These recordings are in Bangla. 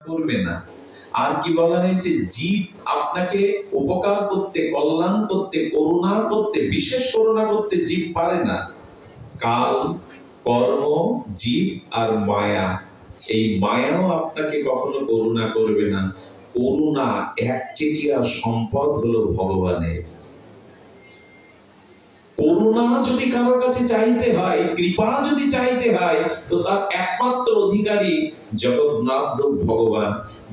করবে না। আর কি বলা হয়েছে, জীব আপনাকে উপকার করতে, কল্যাণ করতে, করুণা করতে, বিশেষ করুণা করতে জীব পারে না। কাল, কর্ম, জীব আর মায়া, এই মায়াও আপনাকে কখনো করুণা করবে না। করুণা একচেটিয়া সম্পদ হলো ভগবানের। করুণা যদি কারোর কাছে চাইতে হয়, কৃপা যদি চাইতে হয়, তো তার একমাত্র অধিকারী জগন্নাথ রূপ ভগবান।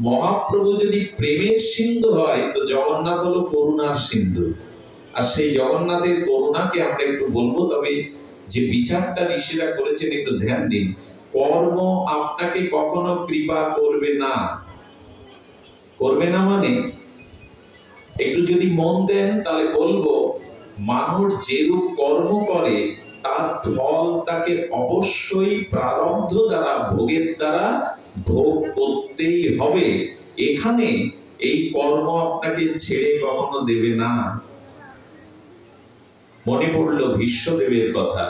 মহাপ্রভু যদি প্রেমের সিন্ধু হয়, তো জগন্নাথ হলো করুণার সিন্ধু। আর সেই জগন্নাথের করুণাকে আমরা একটু বলবো, তবে যে বিচারটা ঋষিরা করেছেন একটু ধ্যান দিন। কর্ম আপনাকে কখনো কৃপা করবে না। করবে না মানে একটু যদি মন দেন তাহলে বলবো, মানুষ যেরূপ কর্ম করে তার ফল তাকে অবশ্যই প্রারব্ধ দ্বারা, ভোগের দ্বারা ভোগ করতেই হবে। এখানে এই কর্ম আপনাকে ছেড়ে কখনো দেবে না। মনে পড়লো ভীষ্মদেবের কথা।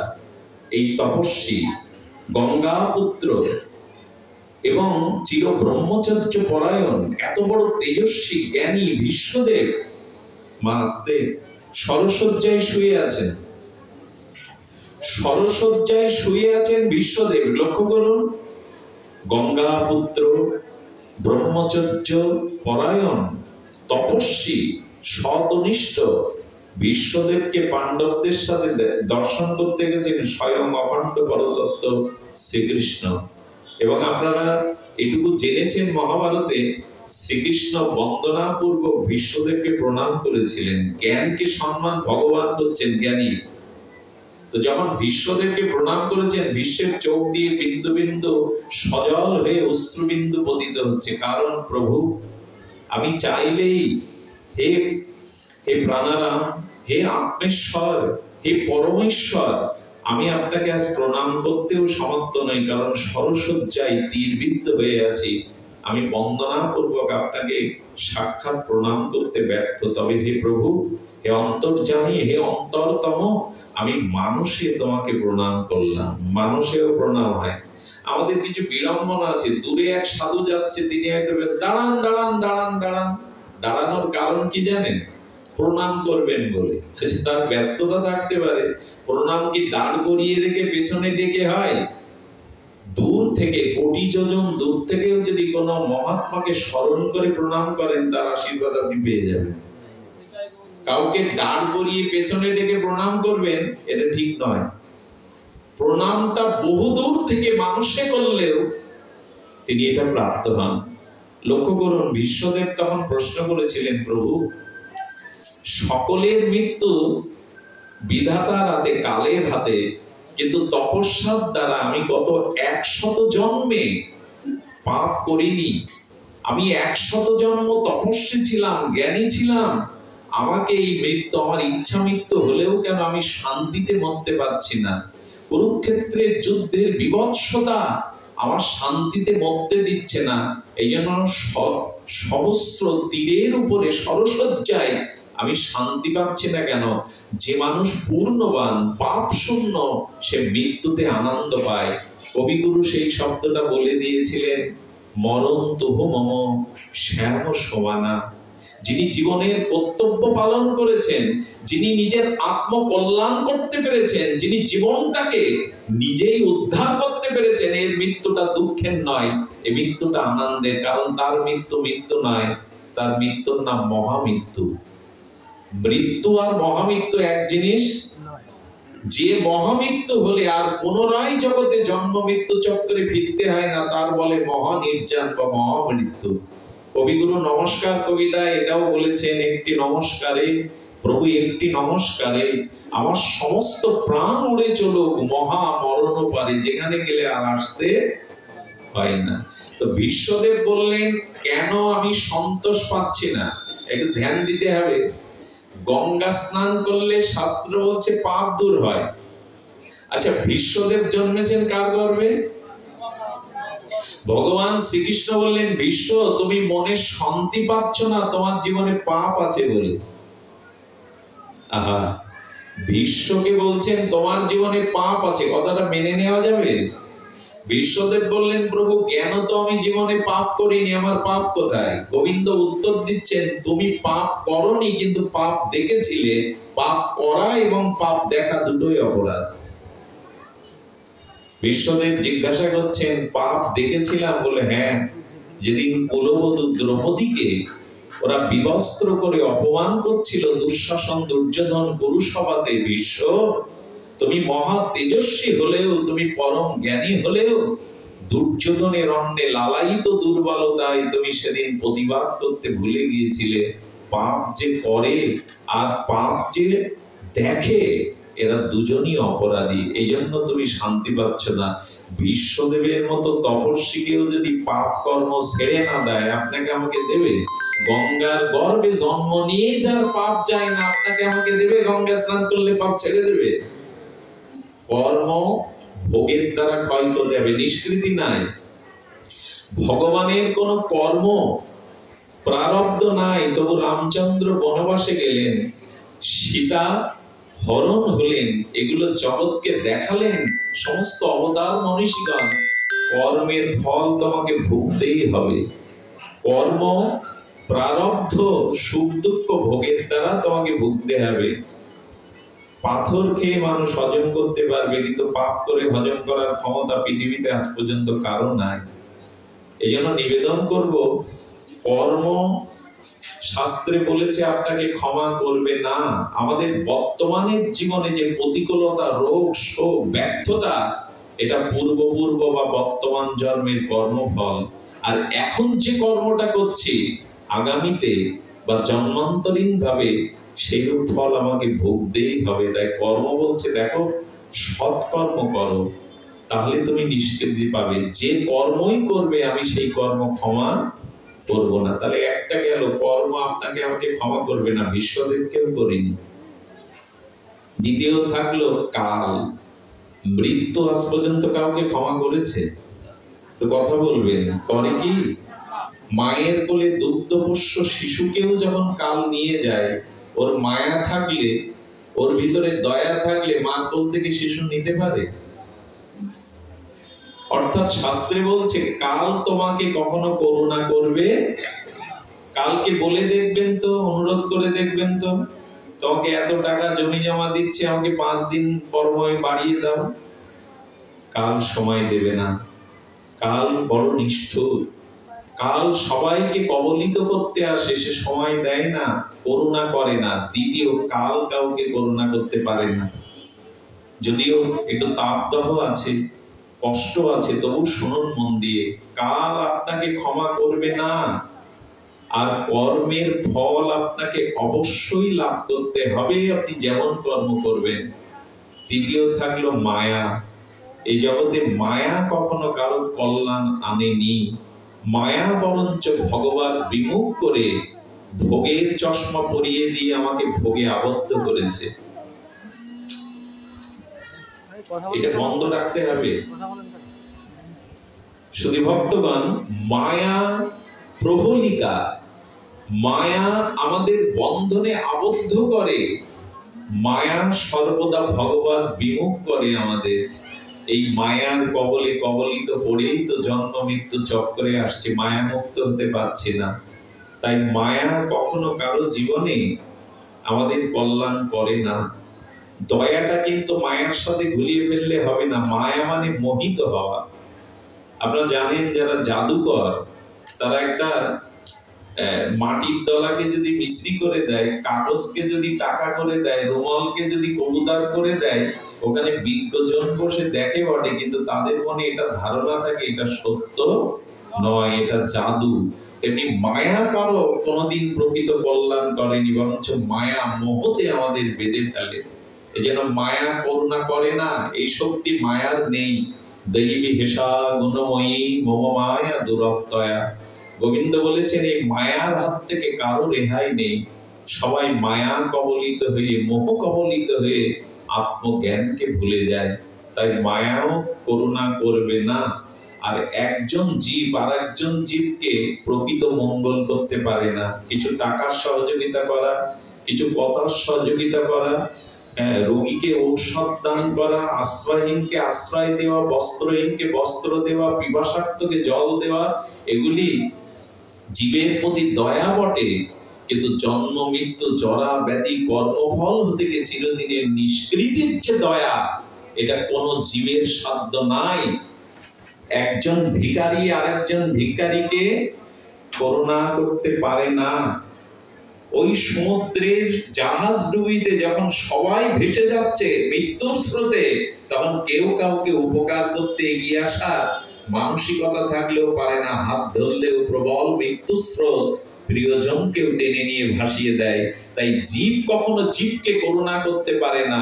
এই তপস্বী গঙ্গাপুত্র এবং চির ব্রহ্মচর্য পরায়ণ এত বড় তেজস্বী জ্ঞানী ভীষ্মদেব মাসতে সরসজ্জায় শুয়ে আছেন। সরসজ্জায় শুয়ে আছেন ভীষ্মদেব। লক্ষ্য করুন, গঙ্গাপুত্র, ব্রহ্মচর্য পরায়ণ, তপস্বী, সতনিষ্ঠ ভীষ্মদেবকে পাণ্ডবদের সাথে দর্শন করতে গেছেন স্বয়ং অখণ্ড পরতত্ত্ব শ্রীকৃষ্ণ। এবং আপনারা এটুকু জেনেছেন, মহাভারতে শ্রীকৃষ্ণ বন্দনাপূর্বক ভীষ্মদেবকে প্রণাম করেছিলেন। জ্ঞানকে সম্মান ভগবান করছেন, জ্ঞানী। তো যখন ভীষ্মদেবকে প্রণাম করেছেন, ভীষ্মের চোখ দিয়ে বিন্দু বিন্দু সজল হয়ে অশ্রুবিন্দু পতিত হচ্ছে। কারণ প্রভু, আমি চাইলেই, হে হে প্রাণারাম, হে আত্মেশ্বর, হে পরমেশ্বর, আমি আপনাকে আজ প্রণাম করতেও সমর্থ নই। কারণ সরসজ্জায় তীরবিদ্ধ হয়ে আছি। আমি বন্দনাপূর্বক আপনাকে সাক্ষাৎ প্রণাম করতে ব্যর্থ। তবে হে প্রভু, হে অন্তর্যামী, হে অন্তরতম, আমি মানুষে তোমাকে প্রণাম করলাম। মানুষেও প্রণাম হয়। আমাদের কিছু বিড়ম্বনা আছে। দূরে এক সাধু যাচ্ছে, তিনি হয়তো দাঁড়ান দাঁড়ান দাঁড়ান দাঁড়ান। দাঁড়ানোর কারণ কি জানেন? প্রণাম করবেন বলে। তার ব্যস্ততা থাকতে পারে। প্রণাম কি দাঁড় করিয়ে রেখে পেছনে ডেকে হয়? দূর থেকে, কোটি যোজন দূর থেকেও যদি কোনো মহাত্মাকে স্মরণ করে প্রণাম করেন, তার আশীর্বাদ আপনি পেয়ে যাবেন। কাউকে দাঁড় করিয়ে পেছনে ডেকে প্রণাম করবেন, এটা ঠিক নয়। প্রণামটা বহু দূর থেকে মানুষে করলেও তিনি এটা প্রাপ্ত হন। লক্ষ্য করুন, ভীষ্মদেব তখন প্রশ্ন করেছিলেন, প্রভু, সকলের মৃত্যু বিধাতার হাতে, কালের হাতে, কিন্তু তপস্যার দ্বারা আমি গত 100 জন্মে পাপ করিনি। আমি 100 জন্ম তপস্বী ছিলাম, জ্ঞানী ছিলাম। আমাকে এই মৃত্যু, আমার ইচ্ছা মৃত্যু হলেও কেন আমি শান্তিতে মরতে পারছি না? কুরুক্ষেত্রের যুদ্ধের বিভৎসতা আমার শান্তিতে মরতে দিচ্ছে না। এই জন্য সহস্র তীরের উপরে সরসজ্জায় আমি শান্তি পাচ্ছি না কেন? যে মানুষ পূর্ণবান, পাপ শূন্য, সে মৃত্যুতে আনন্দ পায়। কবিগুরু সেই শব্দটা বলে দিয়েছিলেন, মরণ তুহ মম শ্যাম সমানা। যিনি জীবনের কর্তব্য পালন করেছেন, যিনি নিজের আত্মকল্যাণ করতে পেরেছেন, যিনি জীবনটাকে নিজেই উদ্ধার করতে পেরেছেন, এর মৃত্যুটা দুঃখের নয়, এই মৃত্যুটা আনন্দের। কারণ তার মৃত্যু মৃত্যু নয়, তার মৃত্যুর নাম মহামৃত্যু। মৃত্যু আর মহামৃত্যু এক জিনিস। যে মহামৃত্যু হলে আর পুনরায় জগতে জন্ম মৃত্যু চক্রে ফিরতে হয় না, তার বলে মহানির্যান বা মহামৃত্যু। কবিগুরু নমস্কার কবিতায় এটাও বলেছেন, একটি নমস্কারে প্রভু, একটি নমস্কারে আমার সমস্ত প্রাণ উড়ে চলুক মহা মরণ পারে, যেখানে গেলে আর আসতে হয় না। তো ভীষ্মদেব বললেন, কেন আমি সন্তোষ পাচ্ছি না? একটু ধ্যান দিতে হবে। গঙ্গা স্নান করলে শাস্ত্র বলছে পাপ দূর হয়। আচ্ছা, ভীষ্মদেব জন্মেছেন কার গর্ভে? ভগবান শ্রীকৃষ্ণ বললেন, ভীষ্ম, তুমি মনে শান্তি পাচ্ছ না, তোমার জীবনে পাপ আছে বলে। আহা, ভীষ্মকে বলছেন তোমার জীবনে পাপ আছে, কথাটা মেনে নেওয়া যাবে? বিশ্বদেব বললেন, প্রভু জ্ঞান তো আমি জীবনে পাপ করিনি, আমার পাপ কোথায়? গোবিন্দ উত্তর দিচ্ছেন, তুমি পাপ করনি, কিন্তু পাপ দেখেছিলে। পাপ করা এবং পাপ দেখা দুটোই অপরাধ। বিশ্বদেব জিজ্ঞাসা করছেন, পাপ দেখেছিলাম বলে? হ্যাঁ, যেদিন কুলবধূ দ্রৌপদীকে ওরা বিবস্ত্র করে অপমান করছিল, দুঃশাসন দুর্যোধন কুরুসভাতে, বিশ্ব তুমি মহা তেজস্বী হলেও, তুমি পরম জ্ঞানী হলেও দুর্যোধনের অন্নে লালায়িত দুর্বলতায় তুমি সেদিন প্রতিবাদ করতে ভুলে গিয়েছিলে। পাপ যে করে আর পাপ যে দেখে, এরা দুজনই অপরাধী, এই জন্য তুমি শান্তি পাচ্ছ না। বিশ্বদেবের মতো তপস্বীকেও যদি পাপ কর্ম ছেড়ে না দেয়, আপনাকে আমাকে দেবে? গঙ্গার গর্ভে জন্ম নিয়ে যার পাপ যায় না, আপনাকে আমাকে দেবে? গঙ্গা স্নান করলে পাপ ছেড়ে দেবে? কর্ম ভোগের দ্বারা ক্ষয় করতে হবে, নিষ্কৃতি নাই। ভগবানের কোন কর্ম প্রারব্ধ নাই, তবু রামচন্দ্র বনবাসে গেলেন, সীতা হরণ হলেন, এগুলো জগৎকে দেখালেন। সমস্ত অবতার মনীষীগণ, কর্মের ফল তোমাকে ভুগতেই হবে। কর্ম প্রারব্ধ সুখ দুঃখ ভোগের দ্বারা তোমাকে ভুগতে হবে। পাথর খেয়ে মানুষ হজম করতে পারবে, কিন্তু পাপ করে হজম করার ক্ষমতা পৃথিবীতে আজ পর্যন্ত কারো নাই। এই জন্য নিবেদন করব, কর্ম শাস্ত্রে বলেছে আপনাকে ক্ষমা করবে না। আমাদের বর্তমানের জীবনে যে প্রতিকূলতা, রোগ, শোক, ব্যর্থতা, এটা পূর্ব বা বর্তমান জন্মের কর্মফল। আর এখন যে কর্মটা করছি, আগামীতে বা জন্মান্তরীণ ভাবে সেইরূপ ফল আমাকে ভোগতেই হবে। তাই কর্ম বলছে, দেখো সৎকর্ম করো, তাহলে তুমি নিষ্কৃতি পাবে। যে কর্মই করবে আমি সেই কর্ম ক্ষমা করব না। তাহলে একটা গেল, কর্ম আপনাকে আমাকে ক্ষমা করবে না, বিশ্বদেবকেও করিনি। দ্বিতীয় থাকলো কাল। মৃত্যু আজ পর্যন্ত কাউকে ক্ষমা করেছে? তো কথা বলবেন, করে কি? মায়ের কোলে দুগ্ধপোষ্য শিশুকেও যখন কাল নিয়ে যায়, ওর মায়া থাকলে, ওর ভিতরে দয়া থাকলে মার কোল থেকে শিশু নিতে পারে? অর্থাৎ শাস্ত্রে বলছে, কাল তোমাকে কখনো করুণা করবে? কালকে বলে দেখবেন তো, অনুরোধ করে দেখবেন তো, তোমাকে এত টাকা জমি জমা দিচ্ছে, আমাকে 5 দিন পরময় বাড়িয়ে দাও। কাল সময় দেবে না। কাল বড় নিষ্ঠুর। কাল সবাইকে কবলিত করতে আসে, সে সময় দেয় না, করুণা করে না। দ্বিতীয়, কাল কাউকে করুণা করতে পারে না। যদিও একটু তাপদাহ আছে, কষ্ট আছে, তবু শুনুন মন দিয়ে, কাল আপনাকে ক্ষমা করবে না। আর কর্মের ফল আপনাকে অবশ্যই লাভ করতে হবে, আপনি যেমন কর্ম করবেন। তৃতীয় থাকলো মায়া। এই জগতে মায়া কখনো কারো কল্যাণ আনেনি। মায়া বরঞ্চ ভগবান বিমুখ করে ভোগের চশমা পরিয়ে দিয়ে আমাকে ভোগে আবদ্ধ করেছে। এটা বন্ধ রাখতে হবে। শুধু ভক্তগণ, মায়া প্রহলিকা, মায়া আমাদের বন্ধনে আবদ্ধ করে। মায়া সর্বদা ভগবান বিমুখ করে আমাদের। এই মায়ার কবলে কবলিত পড়েই তো জন্ম মৃত্যু চক্রে আসছে, মায়া মুক্ত হতে পারছি না। তাই মায়া কখনো কারো জীবনে আমাদের কল্যাণ করে না। দয়াটা কিন্তু মায়ার সাথে ঘুলিয়ে ফেললে হবে না। মায়া মানে মোহিত হওয়া। আপনারা জানেন, যারা জাদুকর, তারা একটা মাটির দলাকে যদি মিশ্রি করে দেয়, কাগজকে যদি টাকা করে দেয়, রুমালকে যদি কবুতর করে দেয়, ওখানে বিজ্ঞজন বসে দেখে বটে, কিন্তু তাদের মনে এটা ধারণা থাকে এটা সত্য নয়, এটা জাদু। এমনি মায়া কারো কোনোদিন প্রকৃত কল্যাণ করেনি, বরঞ্চ মায়া মোহতে আমাদের বেঁধে ফেলে। এই জন্য মায়া করুণা করে না, এই শক্তি মায়ার নেই। দেবী হেসা গুণময়ী মম মায়া দুরত্যয়া। গোবিন্দ বলেছেন, এই মায়ার হাত থেকে কারো রেহাই নেই। সবাই মায়া কবলিত হয়ে, মোহ কবলিত হয়ে আত্মজ্ঞানকে ভুলে যায়। তাই মায়াও করুণা করবে না। আর একজন জীব আর একজন জীবকে প্রকৃত মঙ্গল করতে পারে না। কিছু টাকার সহযোগিতা করা, কিছু কথার সহযোগিতা করা, রোগীকে ঔষধ দান করা, আশ্রয়হীনকে আশ্রয় দেওয়া, বস্ত্রহীনকে বস্ত্র দেওয়া, পিপাসার্তকে জল দেওয়া, এগুলি জীবের প্রতি দয়া বটে। কিন্তু জন্ম মৃত্যু জরা ব্যাধি কর্মফল হতে গিয়ে চিরদিনের নিষ্কৃতির যে দয়া, এটা কোন জীবের সাধ্য নাই। একজন ভিখারি আরেকজন ভিখারিকে করুণা করতে পারে না। ওই সমুদ্রের জাহাজ ডুবিতে যখন সবাই ভেসে যাচ্ছে মৃত্যুর স্রোতে, তখন কেউ কাউকে উপকার করতে এগিয়ে আসার মানসিকতা থাকলেও পারে না। হাত ধরলেও প্রবল মৃত্যু স্রোত প্রিয়জনকেও টেনে নিয়ে ভাসিয়ে দেয়। তাই জীব কখনো জীবকে করুণা করতে পারে না।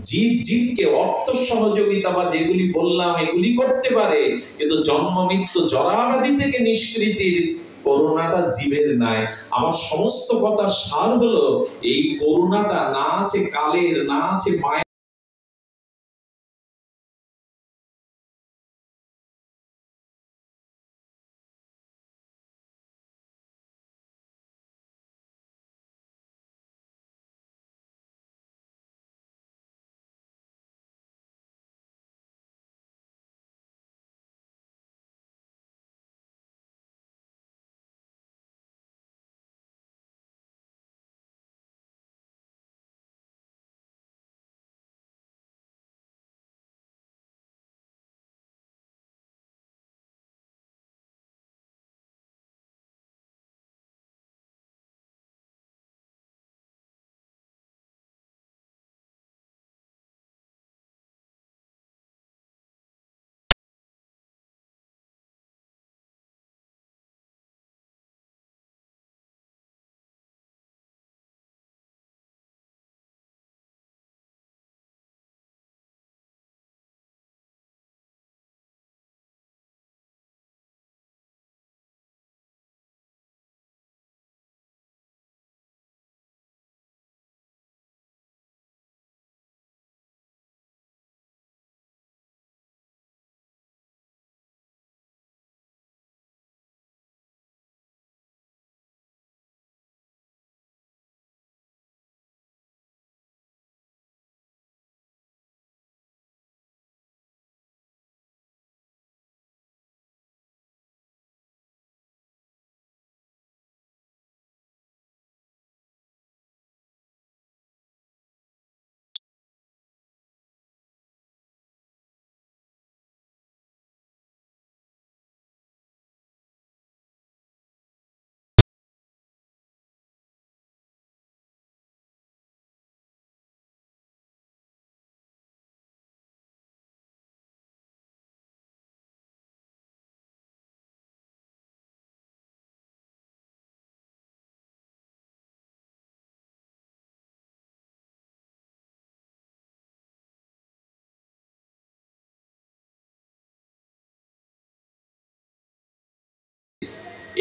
জীব জীবকে অর্থ সহযোগিতা বা যেগুলি বললাম এগুলি করতে পারে, কিন্তু জন্ম মৃত্যু জরাব্যাধি থেকে নিষ্কৃতির করুণাটা জীবের নাই। আমার সমস্ত কথার সার হলো, এই করুণাটা না আছে কালের, না আছে মায়ের।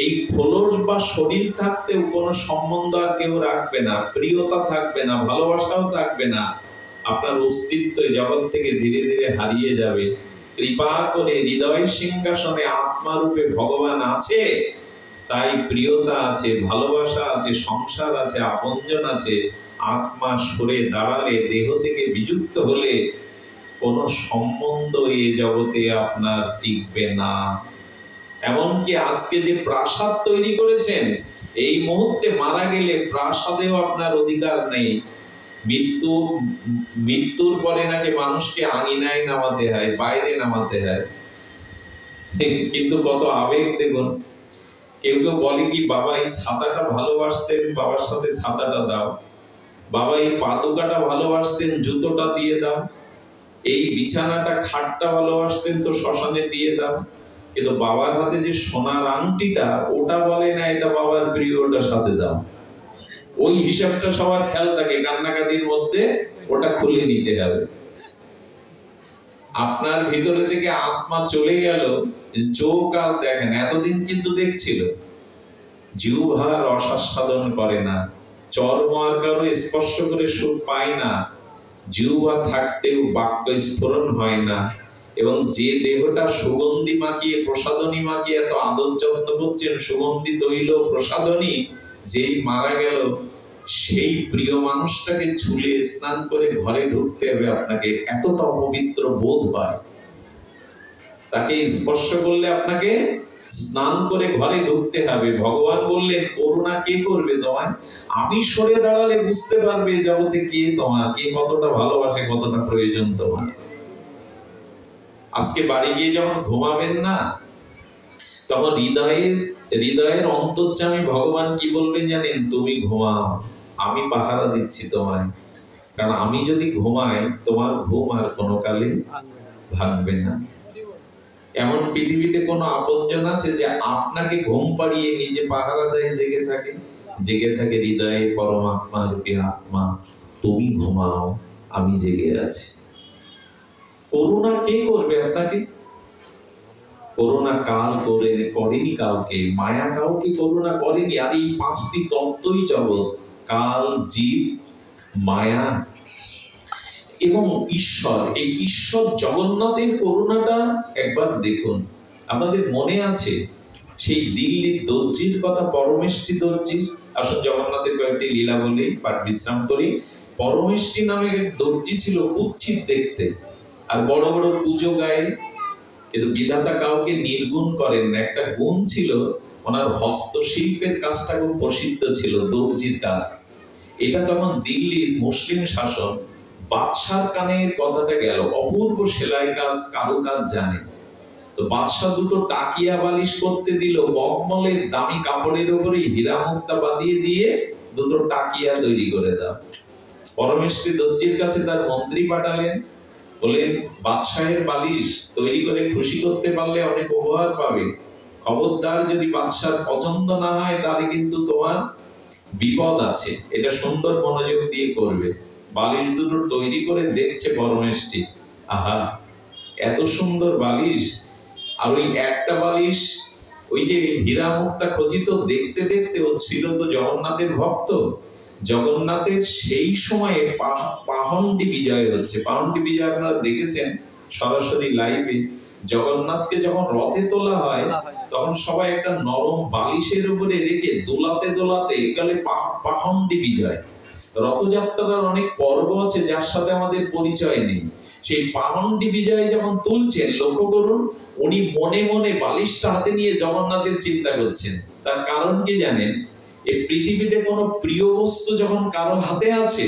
এই খোলস বা শরীর থাকতেও কোনো সম্বন্ধ আর কেউ রাখবে না, প্রিয়তা থাকবে না, ভালোবাসাও থাকবে না। আপনার অস্তিত্ব জগৎ থেকে ধীরে ধীরে হারিয়ে যাবে। কৃপা করে হৃদয় সিংহাসনে আত্মারূপে ভগবান আছে, তাই প্রিয়তা আছে, ভালোবাসা আছে, সংসার আছে, আপনজন আছে। আত্মা সরে দাঁড়ালে, দেহ থেকে বিযুক্ত হলে কোনো সম্বন্ধ এ জগতে আপনার টিকবে না। এমনকি আজকে যে প্রাসাদ তৈরি করেছেন, এই মুহূর্তে মারা গেলে প্রাসাদেও আপনার অধিকার নেই। মৃত্যুর পরে নাকি মানুষকে আঙিনায় নামাতে হয়, বাইরে নামাতে হয়। কিন্তু কত আবেগ দেখুন। কেউ কেউ বলে কি, বাবা এই ছাতাটা ভালোবাসতেন, বাবার সাথে ছাতাটা দাও। বাবা এই পাদুকাটা ভালোবাসতেন, জুতোটা দিয়ে দাও। এই বিছানাটা খাটটা ভালোবাসতেন, তো শ্মশানে দিয়ে দাও। কিন্তু বাবার হাতে যে সোনার আংটিটা, ওটা বলে না এটা বাবার প্রিয়, ওটা সাথে দাও। ওই হিসাবটা সবার খেয়াল থাকে, কান্নাকাটির মধ্যে ওটা খুলে নিতে হবে। আপনার ভিতরে থেকে আত্মা চলে গেল, চোখ আর দেখেন, এতদিন কিন্তু দেখছিল। জিহ্বা রসাস্বাদন করে না, চর্ম আর কারো স্পর্শ করে সুখ পায় না, জিহ্বা থাকতেও বাক্য স্ফুরণ হয় না। এবং যে দেহটা সুগন্ধি মাখিয়ে, প্রসাদনী মাখিয়ে এত আদর যত্ন করছেন, সুগন্ধি তৈল প্রসাদনী, যেই মারা গেল সেই প্রিয় মানুষটাকে ছুলে স্নান করে ঘরে ঢুকতে হবে আপনাকে, এতটা অপবিত্র বোধ হয়। তাকে স্পর্শ করলে আপনাকে স্নান করে ঘরে ঢুকতে হবে। ভগবান বললেন করুণা কে করবে তোমায়? আমি সরে দাঁড়ালে বুঝতে পারবে জগতে কে তোমার, কে কতটা ভালোবাসে, কতটা প্রয়োজন তোমার। আজকে বাড়ি গিয়ে যখন ঘুমাবেন না, তখন হৃদয়ের অন্তর্যামী ভগবান কি বলবেন জানেন? তুমি ঘুমাও, আমি পাহারা দিচ্ছি তোমায়। কারণ আমি যদি ঘুমাই, তোমার ঘুম আর কোনো কালে ভাঙবে না। এমন পৃথিবীতে কোনো আপনজন আছে যে আপনাকে ঘুম পাড়িয়ে নিজে পাহারা দেয়, জেগে থাকে? জেগে থাকে হৃদয়ে পরমাত্মা রূপী আত্মা। তুমি ঘুমাও, আমি জেগে আছি। করুণা কে করবে আপনাকে? করুণা কাল করেনি কাউকে, মায়া কাউকে করুণা করেনি। আর এই পাঁচটি তত্ত্বই জগৎ, কাল, জীব, মায়া এবং ঈশ্বর। এই ঈশ্বর জগন্নাথের করুণাটা একবার দেখুন। আমাদের মনে আছে সেই দিল্লির দর্জির কথা, পরমেষ্টি দর্জি? আসুন জগন্নাথের কয়েকটি লীলা বলি, পাঠ বিশ্রাম করি। পরমেষ্টি নামে এক দর্জি ছিল, কুৎসিত দেখতে, আর বড় বড় পুজো গায়ে। কিন্তু বিধাতা কাউকে নির্গুণ করেন না। একটা গুণ ছিল, ওনার হস্তশিল্পের কাজটা খুব প্রসিদ্ধ ছিল, দর্জির কাজ। এটা তখন দিল্লির মুসলিম শাসক বাদশার কানে কথাটা গেল, অপূর্ব সেলাই কাজ, কারুকাজ জানে। তো বাদশা দুটো টাকিয়া বালিশ করতে দিল, মখমলের দামি কাপড়ের উপরে হীরা মুক্তা বাঁধিয়ে দিয়ে দুটো টাকিয়া তৈরি করে দাও। পরমেষ্টি দর্জির কাছে তার মন্ত্রী পাঠালেন, বলেন বাদশাহের বালিশ তৈরি করে খুশি করতে পারলে অনেক উপহার পাবে। খবরদার, যদি বাদশার পছন্দ না হয় তাহলে কিন্তু তোমার বিপদ আছে। এটা সুন্দর মনোযোগ দিয়ে করবে। বালিশ দুটো তৈরি করে দেখছে পরমেষ্টি, আহা এত সুন্দর বালিশ। আর ওই একটা বালিশ, ওই যে হীরা মুক্তা খচিত, দেখতে দেখতে ও ছিল তো জগন্নাথের ভক্ত। জগন্নাথের সেই সময়ে পাহন্ডি বিজয় হচ্ছে। পাহন্ডি বিজয় আপনারা দেখেছেন সরাসরি লাইভে। জগন্নাথকে যখন রথে তোলা হয়, তখন সবাই একটা নরম বালিশের উপরে রেখে দোলাতে দোলাতে একালে পাহন্ডি বিজয়। রথযাত্রার অনেক পর্ব আছে যার সাথে আমাদের পরিচয় নেই। সেই পাহন্ডি বিজয় যখন তুলছেন, লক্ষ্য করুন, উনি মনে মনে বালিশটা হাতে নিয়ে জগন্নাথের চিন্তা করছেন। তার কারণ কি জানেন? এই পৃথিবীতে কোনো প্রিয় বস্তু যখন কারো হাতে আছে,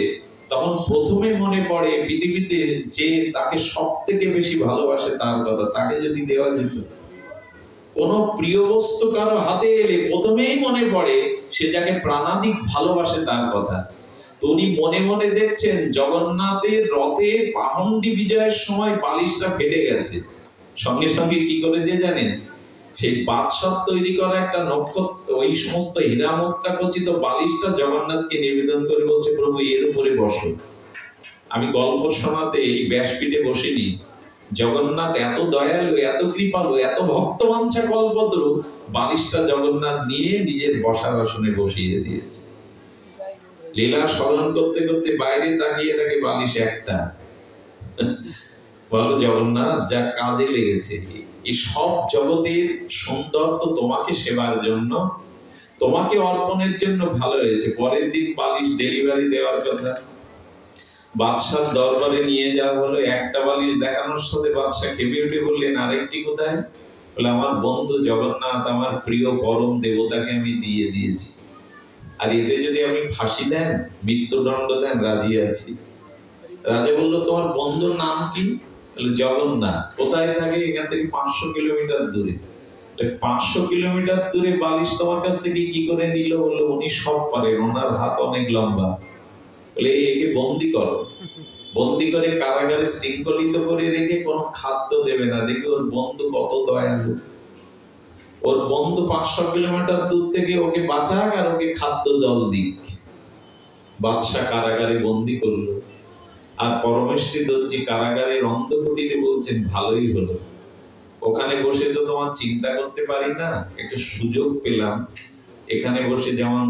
তখন প্রথমে মনে পড়ে পৃথিবীতে যে তাকে সব থেকে বেশি ভালোবাসে তার কথা, তাকে যদি দেওয়া যেত। কোন প্রিয় বস্তু কারো হাতে এলে প্রথমেই মনে পড়ে সে যাকে প্রাণাধিক ভালোবাসে তার কথা। তো উনি মনে মনে দেখছেন জগন্নাথের রথে পাহন্ডি বিজয়ের সময় বালিশটা ফেটে গেছে। সঙ্গে সঙ্গে কি করেছে জানেন? সেই বাদশাহ তৈরি করা একটা নক্ষত্র, ওই সমস্ত হীরা মুক্তা খচিত বালিশটা জগন্নাথকে নিবেদন করে বলছে, প্রভু এর উপরে বসো। আমি গল্প শোনাতে এই ব্যাসপীঠে বসিনি। জগন্নাথ এত দয়ালু, এত কৃপালু, এত ভক্তবাঞ্ছা কল্পতরু, বালিশটা জগন্নাথ নিয়ে নিজের বসার আসনে বসিয়ে দিয়েছে। লীলা স্মরণ করতে করতে বাইরে তাকিয়ে থাকে, বালিশ একটা। বলো জগন্নাথ, যা কাজে লেগেছে। এই সব জগতের সুন্দর তো তোমাকে সেবার জন্য, তোমাকে অর্পণের জন্য ভালো হয়েছে। পরের দিন বালিশ ডেলিভারি দেওয়ার কথা, বাদশার দরবারে নিয়ে যাওয়া হলো। একটা বালিশ দেখানোর সাথে বাদশা খেপে উঠে বললেন, আরেকটি কোথায়? বলে, আমার বন্ধু জগন্নাথ, আমার প্রিয় পরম দেবতাকে আমি দিয়ে দিয়েছি। আর এতে যদি আপনি ফাঁসি দেন, মৃত্যুদণ্ড দেন, রাজি আছি। রাজা বলল, তোমার বন্ধুর নাম কি? জগন্নাথ। কোথায় থাকে? এখান থেকে 500 কিলোমিটার দূরে। 500 কিলোমিটার দূরে বালিশ তোমার কাছ থেকে কি করে নিল? বললো, উনি সব পারেন, ওনার হাত অনেক লম্বা। বলে, একে বন্দি করো। বন্দি করে কারাগারে শৃঙ্খলিত করে রেখে কোনো খাদ্য দেবে না। দেখে ওর বন্ধু কত দয়ালু। ওর বন্ধু 500 কিলোমিটার দূর থেকে ওকে বাঁচাক আর ওকে খাদ্য জল দিক। বাদশা কারাগারে বন্দি করলো। আর পরমেষ্টি দর্জি কারাগারের অন্ধকুটিরে বলছেন, ভালোই হলো, ওখানে বসে তো তোমার চিন্তা করতে পারি না, একটা সুযোগ পেলাম। এখানে বসে, যেমন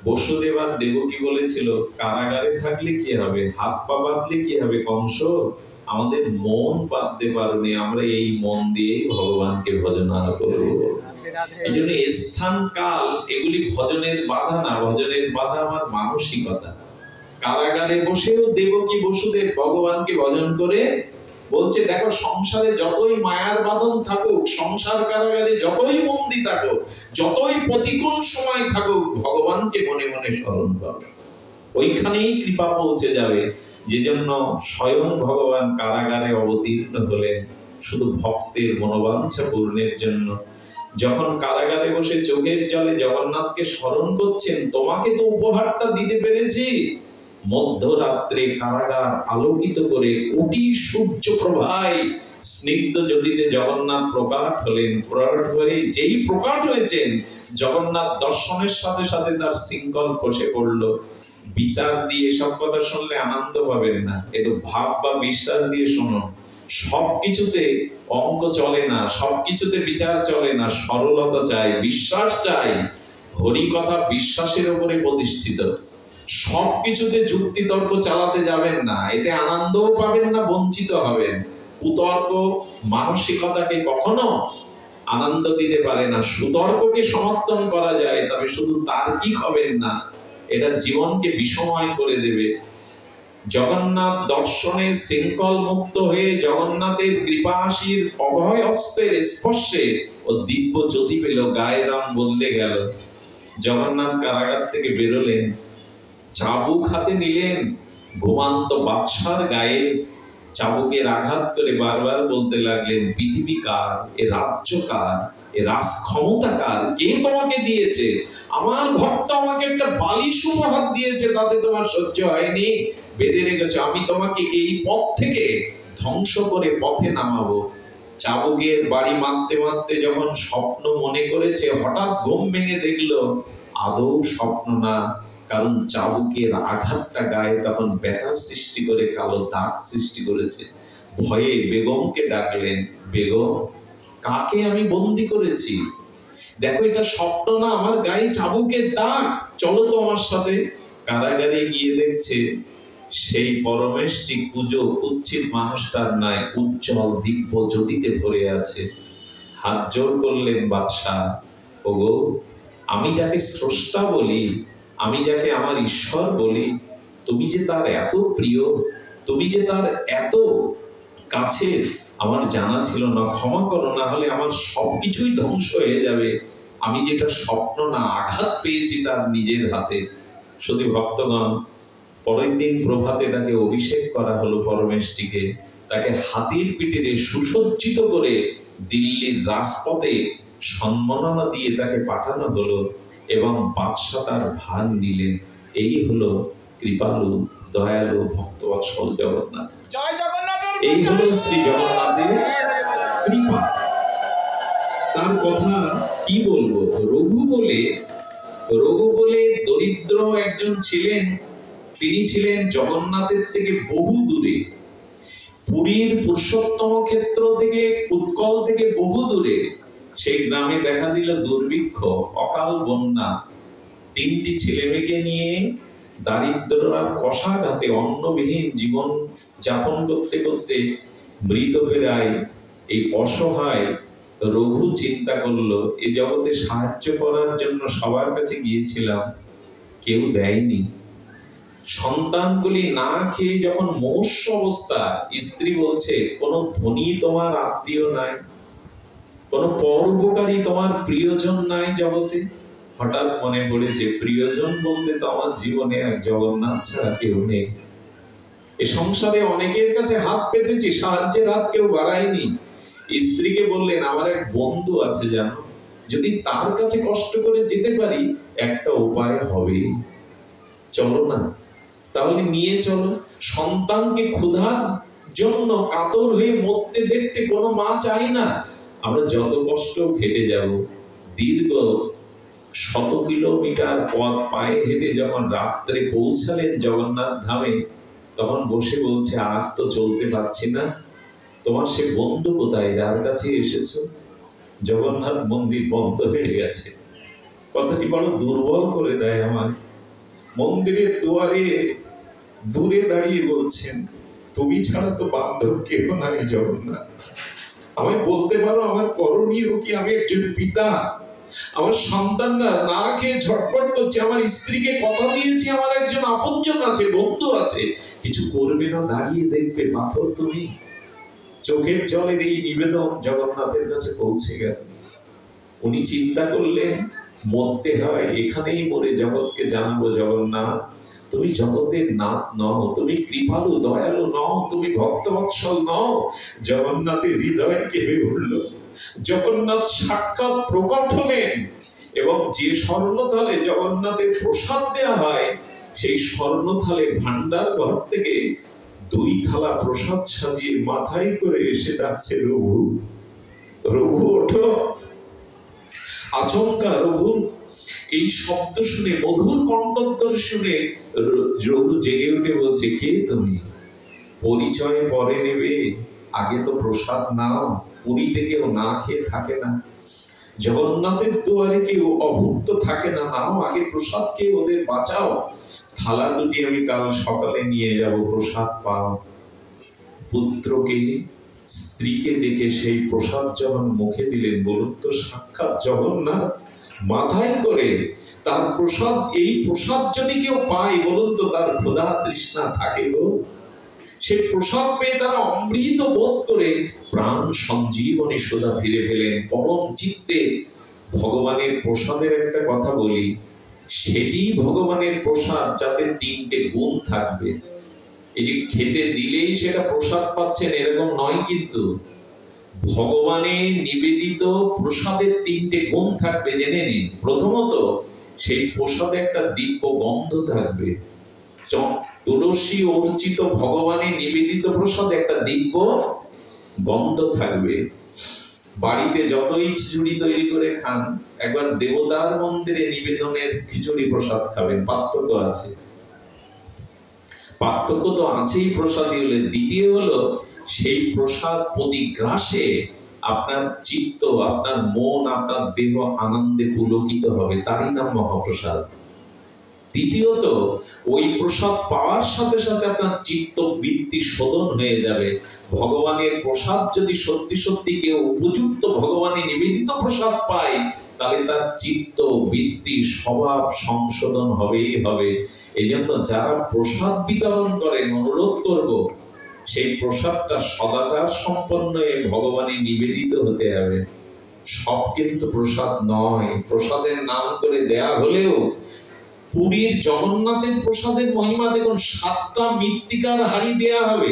বসুদেব আর দেবকী বলেছিল, কারাগারে থাকলে কি হবে, হাত পা বাঁধলে কি হবে, কংস আমাদের মন বাঁধতে পারোনি, আমরা এই মন দিয়েই ভগবানকে ভজনা করবো। এই জন্য স্থান কাল এগুলি ভজনের বাধা না, ভজনের বাধা আমার মানসিকতা। কারাগারে বসেও দেবকী বসুদেব ভগবানকে ভজন করে বলছে, দেখো সংসারে যতই মায়ার বাঁধন থাকুক, সংসার কারাগারে যতই বন্দী থাকুক, যতই প্রতিকূল সময় থাকুক, ভগবানকে মনে মনে স্মরণ করো, ওইখানেই কৃপা পৌঁছে যাবে। যে জন্য স্বয়ং ভগবান কারাগারে অবতীর্ণ হলেন শুধু ভক্তের মনোবাঞ্ছা পূর্ণের জন্য। যখন কারাগারে বসে চোখের জলে জগন্নাথকে স্মরণ করছেন, তোমাকে তো উপহারটা দিতে পেরেছি। মধ্যরাত্রে কারাগার আলোকিত করে কোটি সূর্য প্রভায় স্নিগ্ধ জ্যোতিতে জগন্নাথ প্রকাশ হলেন। প্রকাশ হয়ে যেই প্রকাশ হয়েছেন, জগন্নাথ দর্শনের সাথে সাথে তার শৃঙ্খল খসে পড়লো। বিচার দিয়ে সব কথা শুনলে আনন্দ পাবেন না, একটু ভাব বা বিশ্বাস দিয়ে শুনুন। সবকিছুতে অঙ্ক চলে না, সবকিছুতে বিচার চলে না, সরলতা চাই, বিশ্বাস চাই। হরি কথা বিশ্বাসের উপরে প্রতিষ্ঠিত। সবকিছুতে যুক্তি তর্ক চালাতে যাবেন না, এতে আনন্দও পাবেন না, বঞ্চিত হবেন। কুতর্ক মানসিকতাকে কখনো আনন্দ দিতে পারে না। সুতর্ককে সমর্থন করা যায়, তবে শুধু তার্কিক হবেন না, এটা জীবনকে বিষময় করে দেবে। জগন্নাথ দর্শনে শৃঙ্খল মুক্ত হয়ে জগন্নাথের কৃপাশীর অভয় হস্তের স্পর্শে ও দিব্য জ্যোতি পেল, গায়ে রাম বললে গেল। জগন্নাথ কারাগার থেকে বেরোলেন, চাবুক হাতে নিলেন, ঘুমান্ত বাদশার গায়ে চাবুকের আঘাত করে বারবার বলতে লাগলেন, পৃথিবী কার, এ রাজ্য কার, এ রাজ ক্ষমতা কার, কে তোমাকে দিয়েছে? আমার ভক্ত আমাকে একটা বালিশ উপহার দিয়েছে, তাতে তোমার সহ্য হয়নি, বেঁধে রেখেছো, আমি তোমাকে এই পথ থেকে ধ্বংস করে পথে নামাবো। চাবুকের বাড়ি মারতে মারতে যখন স্বপ্ন মনে করেছে, হঠাৎ ঘুম ভেঙে দেখলো আদৌ স্বপ্ন না, কারণ চাবুকের আঘাতটা গায়ে তখন ব্যথা সৃষ্টি করে কালো দাগ সৃষ্টি করেছে। ভয়ে বেগমকে ডাকলেন, বেগম, কাকে আমি বন্দি করেছি? দেখো এটা স্বপ্ন না, আমার গায়ে চাবুকের দাগ, চলো তো আমার সাথে। কারাগারে গিয়ে দেখছে সেই পরমেশটি কুজো কুচ্ছিত মানুষটার নয়, উজ্জ্বল দিব্য জ্যোতিতে ভরে আছে। হাত জোর করলেন বাদশাহ, ওগো, আমি যাকে স্রষ্টা বলি, আমি যাকে আমার ঈশ্বর বলি, তুমি যে তার এত প্রিয়, তুমি যে তার এত কাছে, আমার জানা ছিল না, ক্ষমা করো, না হলে আমার সবকিছুই ধ্বংস হয়ে যাবে। আমি যেটা স্বপ্ন না, আঘাত পেয়েছি তার নিজের হাতে। শুধু ভক্তগণ, পরের দিন প্রভাতে তাকে অভিষেক করা হলো পরমেশটিকে, তাকে হাতির পিঠে সুসজ্জিত করে দিল্লির রাজপথে সম্মাননা দিয়ে তাকে পাঠানো হলো এবং বাদশাহ তার ভার নিলেন। এই হলো কৃপালু দয়ালু ভক্তবৎসল জগন্নাথ। জয় জগন্নাথ। এই হলো শ্রী জগন্নাথের কৃপা। তার কথা কি বলবো? রঘু বলে দরিদ্র একজন ছিলেন, তিনি ছিলেন জগন্নাথের থেকে বহু দূরে, পুরীর পুরুষোত্তম ক্ষেত্র থেকে, উৎকল থেকে বহু দূরে। সেই গ্রামে দেখা দিল দুর্ভিক্ষ, অকাল বন্যা। তিনটি ছেলে মেয়েকে নিয়ে দারিদ্র আর কষাঘাতে অন্নবিহীন জীবন যাপন করতে করতে মৃতপ্রায় এই অসহায় রঘু চিন্তা করলো, এ জগতে সাহায্য করার জন্য সবার কাছে গিয়েছিলাম, কেউ দেয়নি। সন্তানগুলি না খেয়ে যখন মহস্য অবস্থা, স্ত্রী বলছে, কোন ধনী তোমার আত্মীয় নাই, কোন পরোপকারী তোমার প্রিয়জন নাই জগতে। হঠাৎ মনে পড়েছে, প্রিয়জন বলতে তো আমার জীবনে এক জগন্নাথ ছাড়া কেউ নেই। এ সংসারে অনেকের কাছে হাত পেতেছি, সাহায্যের হাত কেউ বাড়ায়নি। স্ত্রীকে বললেন, আমার এক বন্ধু আছে জানো, যদি তার কাছে কষ্ট করে যেতে পারি, একটা উপায় হবে, চলো না, তাহলে নিয়ে চলো। সন্তানকে ক্ষুধার জন্য কাতর হয়ে মরতে দেখতে কোনো মা চাই না। আমরা যত কষ্ট খেটে যাব, দীর্ঘ 100 কিলোমিটার পথ পায়ে হেঁটে যখন রাত্রে পৌঁছালেন জগন্নাথ ধামে, তখন বসে বলছে, আর তো চলতে পারছি না, তোমার সে বন্ধু কোথায় যার কাছে এসেছো? জগন্নাথ মন্দির বন্ধ হয়ে গেছে। কথাটি বড় দুর্বল করে দেয় আমার। মন্দিরের দুয়ারে দূরে দাঁড়িয়ে বলছেন, তুমি ছাড়া তো বান্ধব কেউ নাই জগন্নাথ। আমি বলতে পারো আমার করণীয় কি? আমি একজন পিতা, আমার সন্তানরা না খেয়ে ঝটপট করছে, আমার স্ত্রীকে কথা দিয়েছি আমার একজন আপনজন আছে, বন্ধু আছে, কিছু করবে না, দাঁড়িয়ে দেখবে। পাথর তুমি। চোখের জলের এই নিবেদন জগন্নাথের কাছে পৌঁছে গেল। উনি চিন্তা করলেন মরতে হয় এখানেই মরে জগৎকে জানাবো, জগন্নাথ তুমি জগতের নাথ নও, তুমি কৃপালু দয়ালু নও, তুমি ভক্তবৎসল নও। জগন্নাথের হৃদয় কেঁপে উঠল। জগন্নাথ সাক্ষাৎ প্রকট হলেন এবং যে স্বর্ণথালে জগন্নাথের প্রসাদ দেওয়া হয় সেই স্বর্ণথালে ভান্ডার ঘর থেকে 2 থালা প্রসাদ সাজিয়ে মাথায় করে এসে ডাকছে, রঘু রঘু ওঠো। আচমকা রঘু এই শব্দ শুনে, মধুর কণ্ঠধ্বনি শুনে রঘু জেগে উঠে বলছে, কে তুমি? পরিচয় পরে নেবে, আগে তো প্রসাদ নাও। পুরীতে কেউ না খেয়ে থাকে না, জগন্নাথের দুয়ারে কেউ অভুক্ত থাকে না, নাও আগে প্রসাদ কে ওদের বাঁচাও। থালা দুটি আমি কাল সকালে নিয়ে যাব, প্রসাদ পাও। পুত্রকে স্ত্রীকে ডেকে সেই প্রসাদ যখন মুখে দিলেন, বলুন তো সাক্ষাৎ জগন্নাথ মাথায় করে তার প্রসাদ, এই প্রসাদ যদি কেউ পায় বলুন তো তার ক্ষুধা তৃষ্ণা থাকে গো? সে প্রসাদ পেয়ে তারা অমৃত বোধ করে প্রাণ সঞ্জীবনী সুধা ফিরে পেলেন পরম চিত্তে। ভগবানের প্রসাদের একটা কথা বলি, সেটি ভগবানের প্রসাদ যাতে 3টে গুণ থাকবে। এই যে খেতে দিলেই সেটা প্রসাদ পাচ্ছেন এরকম নয়, কিন্তু ভগবানের নিবেদিত প্রসাদের 3টে গুণ থাকবে, জেনে নিন। প্রথমত, সেই প্রসাদে একটা দিব্য গন্ধ থাকবে। তুলসী অর্চিত ভগবানের নিবেদিত প্রসাদে একটা দিব্য গন্ধ থাকবে। বাড়িতে যতই খিচুড়ি তৈরি করে খান, একবার দেবতার মন্দিরে নিবেদনের খিচুড়ি প্রসাদ খাবেন, পার্থক্য আছে। পার্থক্য তো আছেই প্রসাদী হলে। দ্বিতীয় হলো, সেই প্রসাদ প্রতি গ্রাসে আপনার চিত্ত, আপনার মন, আপনার দেহ আনন্দে পুলকিত হবে, তারই নাম মহাপ্রসাদ। তৃতীয়ত, ওই প্রসাদ পাওয়ার সাথে সাথে আপনার চিত্ত বৃত্তি শোধন হয়ে যাবে। ভগবানের প্রসাদ যদি সত্যি সত্যি কেউ উপযুক্ত ভগবানের নিবেদিত প্রসাদ পায়, তাহলে তার চিত্ত বৃত্তি স্বভাব সংশোধন হবেই হবে। এই জন্য যারা প্রসাদ বিতরণ করেন, অনুরোধ করব সেই প্রসাদটা সদাচার সম্পন্ন হয়ে ভগবানের নিবেদিত হতে হবে। সব কিন্তু প্রসাদ নয়। প্রসাদের নাম করে দেয়া হলেও পুরীর জগন্নাথের প্রসাদের মহিমা দেখুন। 7টা মৃত্তিকার হাড়ি দেয়া হবে,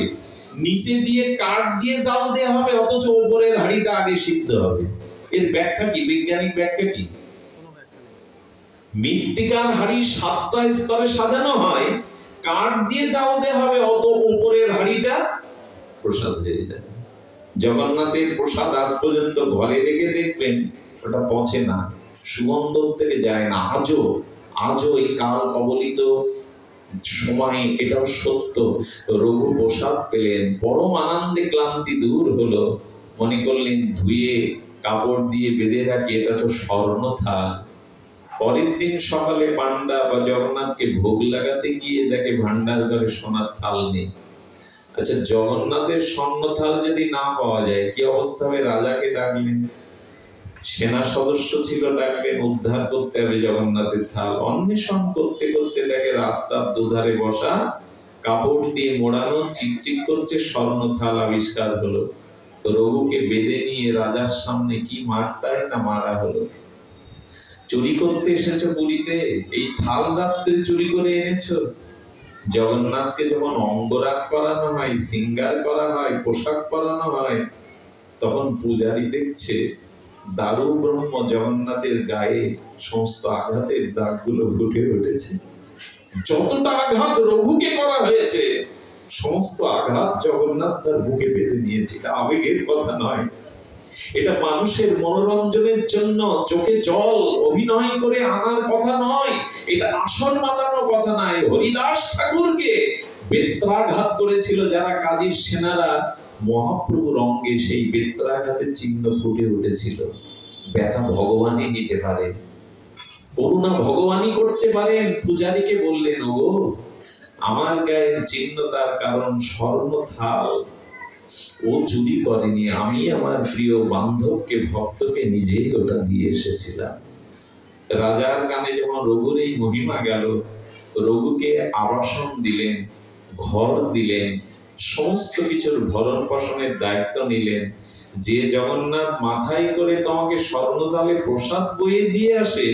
নিচে দিয়ে কাঠ দিয়ে জাল দেয়া হবে, অথচ উপরের হাড়িটা আগে সিদ্ধ হবে। এর ব্যাখ্যা কি? বৈজ্ঞানিক ব্যাখ্যা কি? মৃত্তিকার হাড়ি 7টা স্তরে সাজানো হয়, কাঠ দিয়ে জাল দেয়া হবে, অত উপরের হাড়িটা প্রসাদ হয়ে যায়। জগন্নাথের প্রসাদ আজ পর্যন্ত ঘরে রেখে দেখবেন ওটা পচে না, সুগন্ধ থেকে যায় না। আজও এই কাল কবলিত সময় এটাও সত্য। রঘু প্রসাদ পেলেন, পরম আনন্দে ক্লান্তি দূর হলো। মনে করলেন ধুয়ে কাপড় দিয়ে বেঁধে রাখি, এটা তো স্বর্ণ থাল। পরের দিন সকালে পান্ডা বা জগন্নাথকে ভোগ লাগাতে গিয়ে দেখে ভান্ডার ঘরে সোনার থাল নেই। আচ্ছা, জগন্নাথের স্বর্ণ থাল যদি না পাওয়া যায় কি অবস্থা হবে? রাজাকে ডাকলেন, সেনা সদস্য ছিল, ডাকলেন, উদ্ধার করতে হবে জগন্নাথের থাল। অন্বেষণ করতে করতে দেখে রাস্তার দুধারে বসা, কাপড় দিয়ে মোড়ানো, চিকচিক করছে স্বর্ণ থাল আবিষ্কার হলো। রঘুকে বেঁধে নিয়ে রাজার সামনে কি মারটাই না মারা হলো। চুরি করতে এসেছো পুরীতে, এই থাল রাত্রে চুরি করে এনেছো। জগন্নাথকে যখন অঙ্গরাগ করানো হয়, সিঙ্গার করা হয়, পোশাক পরানো হয়, তখন পূজারী দেখছে দারু ব্রহ্ম জগন্নাথের গায়ে সমস্ত আঘাতের দাগগুলো ফুটে উঠেছে। যতটা আঘাত রঘুকে করা হয়েছে, সমস্ত আঘাত জগন্নাথ তার বুকে বেঁধে নিয়েছে। এটা আবেগের কথা নয়, এটা মানুষের মনোরঞ্জনের জন্য চোখে জল অভিনয় করে আনার কথা নয়, এটা আসন মাতানোর কথা নয়। হরিদাস ঠাকুরকে বেত্রাঘাত করেছিল যারা কাজীর সেনারা, মহাপ্রভুর অঙ্গে সেই বেত্রাঘাতের চিহ্ন ফুটে উঠেছিল। ব্যথা ভগবানই নিতে পারে, করুণা ভগবানই করতে পারেন। পূজারীকে বললেন, ওগো আমার গায়ের চিহ্ন, তার কারণ স্বর্ণ থাল ও চুরি করেনি, আমি আমার প্রিয় বান্ধবকে, ভক্তকে নিজেই ওটা দিয়ে এসেছিলাম। রাজার কানে যখন রঘুর এই মহিমা গেল, রঘুকে আবাসন দিলেন, ঘর দিলেন, সমস্ত কিছুর ভরণ পোষণের দায়িত্ব নিলেন। যে জগন্নাথ মাথায় করে তোমাকে স্বর্ণতালে প্রসাদ বইয়ে দিয়ে আসে,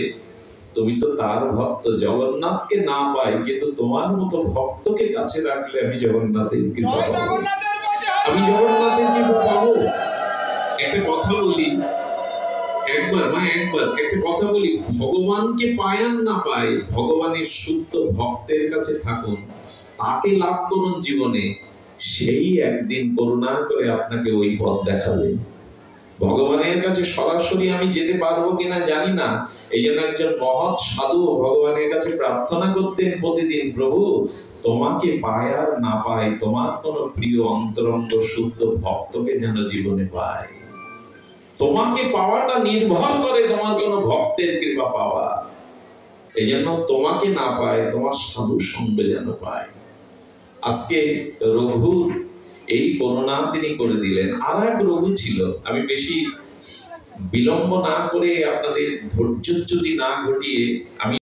তুমি তো তার ভক্ত। জগন্নাথকে না পাই, কিন্তু তোমার মতো ভক্তকে কাছে রাখলে আমি জগন্নাথের কৃপা পাবো। আমি জগন্নাথের কৃপা পাবো। একটা কথা বলি, একবার একটা কথা বলি, ভগবানকে পায় আর না পায়, ভগবানের শুদ্ধ ভক্তের কাছে থাকুন, তাকে লাভ করুন জীবনে, সেই একদিন করুণা করে আপনাকে ওই পথ দেখাবে। ভগবানের কাছে সরাসরি আমি যেতে পারবো কিনা জানি না। এই জন্য একজন মহৎ সাধু ভগবানের কাছে প্রার্থনা করতেন প্রতিদিন, প্রভু তোমাকে পায় আর না পায়, তোমার কোন প্রিয় অন্তরঙ্গ শুদ্ধ ভক্তকে যেন জীবনে পায়। তোমাকে পাওয়াটা নির্ভর করে তোমার কোন ভক্তের কৃপা পাওয়া। এই জন্য তোমাকে না পায়, তোমার সাধু সঙ্গে যেন পায়। আজকে রঘুর এই করুণা তিনি করে দিলেন। আর এক রঘু ছিল, আমি বেশি বিলম্ব না করে আপনাদের ধৈর্যচ্যুতি না ঘটিয়ে আমি